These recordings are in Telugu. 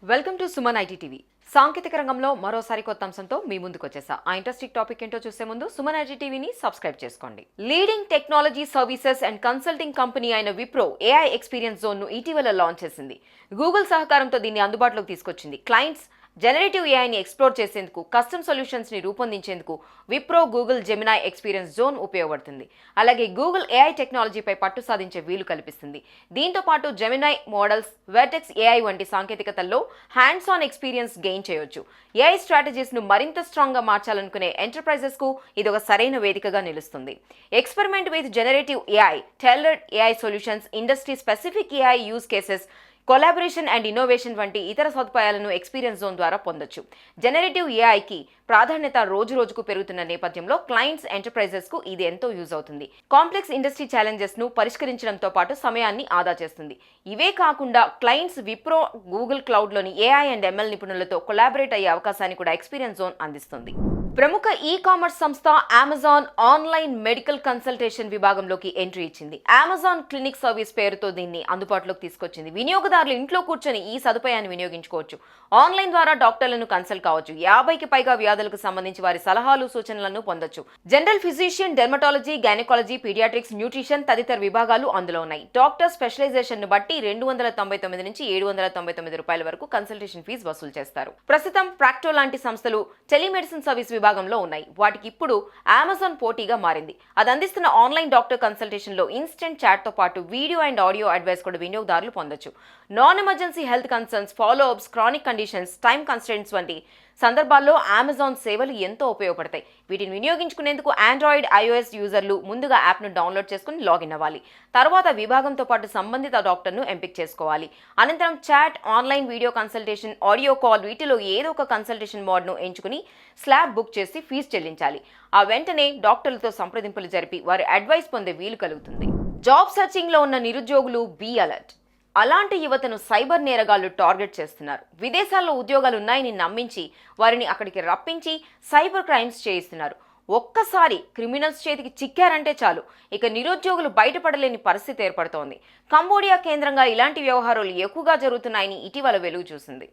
Welcome to Suman IT TV. సాంకేతిక రంగంలో మరోసారి కొత్త అంశంతో మీ ముందుకు వచ్చేసా. ఆ ఇంట్రెస్టింగ్ టాపిక్ ఏంటో చూసే ముందు సుమన్ ఐటీ టీవీని సబ్స్క్రైబ్ చేసుకోండి. Leading technology services and consulting company అయిన విప్రో ఏఐ ఎక్స్పీరియన్స్ జోన్ ను ఇటీవల లాంచ్ చేసింది. గూగుల్ సహకారంతో దీన్ని అందుబాటులోకి తీసుకొచ్చింది. క్లయింట్స్ జనరేటివ్ ఏఐని ఎక్స్ప్లోర్ చేసేందుకు, కస్టమ్ సొల్యూషన్స్ ని రూపొందించేందుకు Wipro Google Gemini experience zone ఉపయోగపడుతుంది. అలాగే గూగుల్ ఏఐ టెక్నాలజీపై పట్టు సాధించే వీలు కల్పిస్తుంది. దీంతో పాటు జెమినై మోడల్స్, వెర్టెక్స్ ఏఐ వంటి సాంకేతికతల్లో హ్యాండ్స్ ఆన్ ఎక్స్పీరియన్స్ గెయిన్ చేయొచ్చు. ఏఐ స్ట్రాటజీస్ ను మరింత స్ట్రాంగ్ గా మార్చాలనుకునే ఎంటర్ప్రైజెస్ కు ఇది ఒక సరైన వేదికగా నిలుస్తుంది. Experiment with generative AI, tailored AI solutions, industry specific AI use cases, collaboration and innovation వంటి ఇతర సదుపాయాలను ఎక్స్పీరియన్స్ జోన్ ద్వారా పొందొచ్చు. జనరేటివ్ ఏఐకి ప్రాధాన్యత రోజు రోజుకు పెరుగుతున్న నేపథ్యంలో క్లయింట్స్, ఎంటర్ప్రైజెస్ కు ఇది ఎంతో యూజ్ అవుతుంది. కాంప్లెక్స్ ఇండస్ట్రీ ఛాలెంజెస్ ను పరిష్కరించడంతో పాటు సమయాన్ని ఆదా చేస్తుంది. ఇవే కాకుండా క్లయింట్స్ విప్రో గూగుల్ క్లౌడ్ లోని ఏఐ అండ్ ఎంఎల్ నిపుణులతో కొలాబరేట్ అయ్యే అవకాశాన్ని కూడా ఎక్స్పీరియన్స్ జోన్ అందిస్తుంది. ప్రముఖ ఈ కామర్స్ సంస్థ అమెజాన్ ఆన్లైన్ మెడికల్ కన్సల్టేషన్ విభాగంలోకి ఎంట్రీ ఇచ్చింది. అమెజాన్ క్లినిక్ సర్వీస్ పేరుతో దీన్ని అందుబాటులోకి తీసుకొచ్చింది. వినియోగదారులు ఇంట్లో కూర్చొని ఈ సదుపాయాన్ని వినియోగించుకోవచ్చు. ఆన్లైన్ ద్వారా డాక్టర్లను కన్సల్ట్ కావచ్చు. 50కి పైగా వ్యాధులకు సంబంధించి వారి సలహాలు, సూచనలను పొందొచ్చు. General physician, dermatology, gynaecology, paediatrics, nutrition తదితర విభాగాలు అందులో ఉన్నాయి. డాక్టర్ స్పెషలైజేషన్ ను బట్టి 299 నుంచి 799 రూపాయల వరకు కన్సల్టేషన్ ఫీజు వసూలు చేస్తారు. ప్రస్తుతం ప్రాక్టో లాంటి సంస్థలు టెలిమెడిసిన్ సర్వీస్ విభాగంలో ఉన్నాయి. వాటికి ఇప్పుడు అమెజాన్ పోటీగా మారింది. అది అందిస్తున్న ఆన్లైన్ డాక్టర్ కన్సల్టేషన్ లో ఇన్స్టెంట్ చాట్ తో పాటు వీడియో అండ్ ఆడియో అడ్వైస్ కూడా వినియోగదారులు పొందొచ్చు. Non emergency health concerns, follow ups, chronic conditions, time constraints వంటి సందర్భాల్లో అమెజాన్ సేవలు ఎంతో ఉపయోగపడతాయి. వీటిని వినియోగించుకునేందుకు ఆండ్రాయిడ్, ఐఓఎస్ యూజర్లు ముందుగా యాప్ను డౌన్లోడ్ చేసుకుని లాగిన్ అవ్వాలి. తర్వాత విభాగంతో పాటు సంబంధిత డాక్టర్ను ఎంపిక చేసుకోవాలి. అనంతరం chat, online video consultation, audio call వీటిలో ఏదో ఒక కన్సల్టేషన్ మోడ్ను ఎంచుకుని స్లాబ్ బుక్ చేసి ఫీజు చెల్లించాలి. ఆ వెంటనే డాక్టర్లతో సంప్రదింపులు జరిపి వారి అడ్వైస్ పొందే వీలు కలుగుతుంది. జాబ్ సర్చింగ్ లో ఉన్న నిరుద్యోగులు బీ అలర్ట్. అలాంటి యువతను సైబర్ నేరగాళ్లు టార్గెట్ చేస్తున్నారు. విదేశాల్లో ఉద్యోగాలు ఉన్నాయని నమ్మించి వారిని అక్కడికి రప్పించి సైబర్ క్రైమ్స్ చేయిస్తున్నారు. ఒక్కసారి క్రిమినల్స్ చేతికి చిక్కారంటే చాలు, ఇక నిరుద్యోగులు బయటపడలేని పరిస్థితి ఏర్పడుతోంది. కంబోడియా కేంద్రంగా ఇలాంటి వ్యవహారాలు ఎక్కువగా జరుగుతున్నాయని ఇటీవల వెలుగు చూసింది.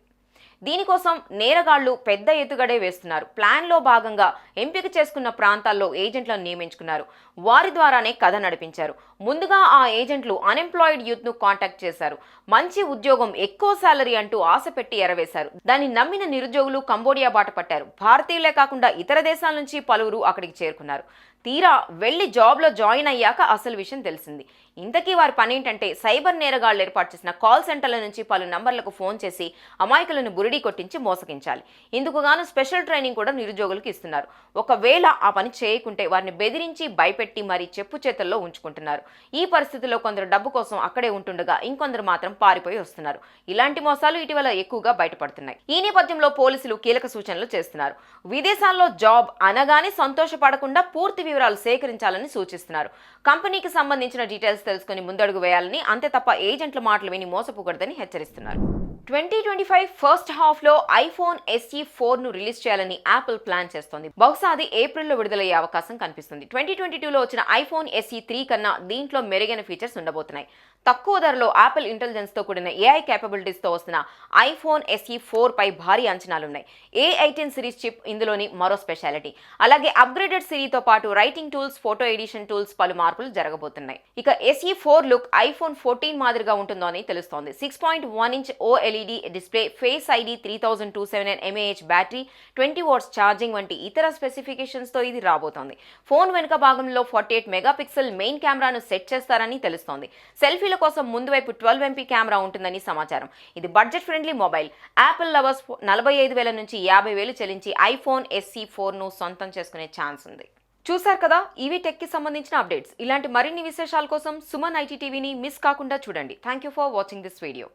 దీనికోసం నేరగాళ్లు పెద్ద ఎత్తుగడే వేస్తున్నారు. ప్లాన్లో భాగంగా ఎంపిక చేసుకున్న ప్రాంతాల్లో ఏజెంట్లను నియమించుకున్నారు. వారి ద్వారానే కథ నడిపించారు. ముందుగా ఆ ఏజెంట్లు అన్ఎంప్లాయిడ్ యూత్ ను కాంటాక్ట్ చేశారు. మంచి ఉద్యోగం, ఎక్కువ శాలరీ అంటూ ఆశ పెట్టి ఎరవేశారు. దాన్ని నమ్మిన నిరుద్యోగులు కంబోడియా బాట పట్టారు. భారతీయులే కాకుండా ఇతర దేశాల నుంచి పలువురు అక్కడికి చేరుకున్నారు. తీరా వెళ్లి జాబ్లో జాయిన్ అయ్యాక అసలు విషయం తెలిసింది. ఇంతకీ వారి పని ఏంటంటే సైబర్ నేరగాళ్లు ఏర్పాటు చేసిన కాల్ సెంటర్ల నుంచి పలు నంబర్లకు ఫోన్ చేసి అమాయకులను బురిడి కొట్టించి మోసగించాలి. ఇందుకు గాను స్పెషల్ ట్రైనింగ్ కూడా నిరుద్యోగులకు ఇస్తున్నారు. ఒకవేళ ఆ పని చేయకుంటే వారిని బెదిరించి భయపెట్టి మరీ చెప్పు చేతుల్లో ఉంచుకుంటున్నారు. ఈ పరిస్థితిలో కొందరు డబ్బు కోసం అక్కడే ఉంటుండగా ఇంకొందరు మాత్రం పారిపోయి వస్తున్నారు. ఇలాంటి మోసాలు ఇటీవల ఎక్కువగా బయటపడుతున్నాయి. ఈ నేపథ్యంలో పోలీసులు కీలక సూచనలు చేస్తున్నారు. విదేశాల్లో జాబ్ అనగానే సంతోషపడకుండా పూర్తి వివరాలు సేకరించాలని సూచిస్తున్నారు. కంపెనీకి సంబంధించిన డీటెయిల్స్ తెలుసుకుని ముందడుగు వేయాలని, అంతే తప్ప ఏజెంట్ల మాటలు విని మోసపోకూడదని హెచ్చరిస్తున్నారు. 2025 ఫస్ట్ హాఫ్ లో ఐఫోన్ SE 4 ను రిలీజ్ చేయాలని యాపిల్ ప్లాన్ చేస్తోంది. బహుశా అది ఏప్రిల్లో విడుదలయ్యే అవకాశం కనిపిస్తుంది. 2022లో వచ్చిన ఐఫోన్ SE 3 కన్నా దీంట్లో మెరుగైన ఫీచర్స్ ఉండబోతున్నాయి. తక్కువ ధరలో యాపిల్ ఇంటెలిజెన్స్ తో కూడిన ఏఐ కేపబిలిటీస్ తో వస్తున్న ఐఫోన్ SE 4 పై భారీ అంచనాలున్నాయి. A18 సిరీస్ చిప్ ఇందులోని మరో స్పెషాలిటీ. అలాగే అప్గ్రేడెడ్ సిరీతో పాటు writing tools, photo edition tools పలు మార్పులు జరగబోతున్నాయి. ఇక SE 4 లుక్ ఐఫోన్ 14 మాదిరిగా ఉంటుందో అని తెలుస్తోంది. 6.1 inch OLED display, face ID, 3279 mAh battery, 20 watts charging వంటి ఇతర స్పెసిఫికేషన్స్ తో ఇది రాబోతోంది. ఫోన్ వెనుక భాగంలో 48 మెగాపిక్సెల్ మెయిన్ కెమెరాను సెట్ చేస్తారని తెలుస్తోంది. సెల్ఫీల కోసం ముందు వైపు 12 MP కెమెరా ఉంటుందని సమాచారం. ఇది budget friendly mobile. Apple lovers 45,000 నుంచి 50,000 చెల్లించి ఐఫోన్ SE 4 ను సొంతం చేసుకునే ఛాన్స్ ఉంది. చూశారు కదా, ఇవి టెక్ కి సంబంధించిన అప్డేట్స్. ఇలాంటి మరిన్ని విశేషాల కోసం సుమన్ ఐటీ టీవీని మిస్ కాకుండా చూడండి. Thank you for watching this video.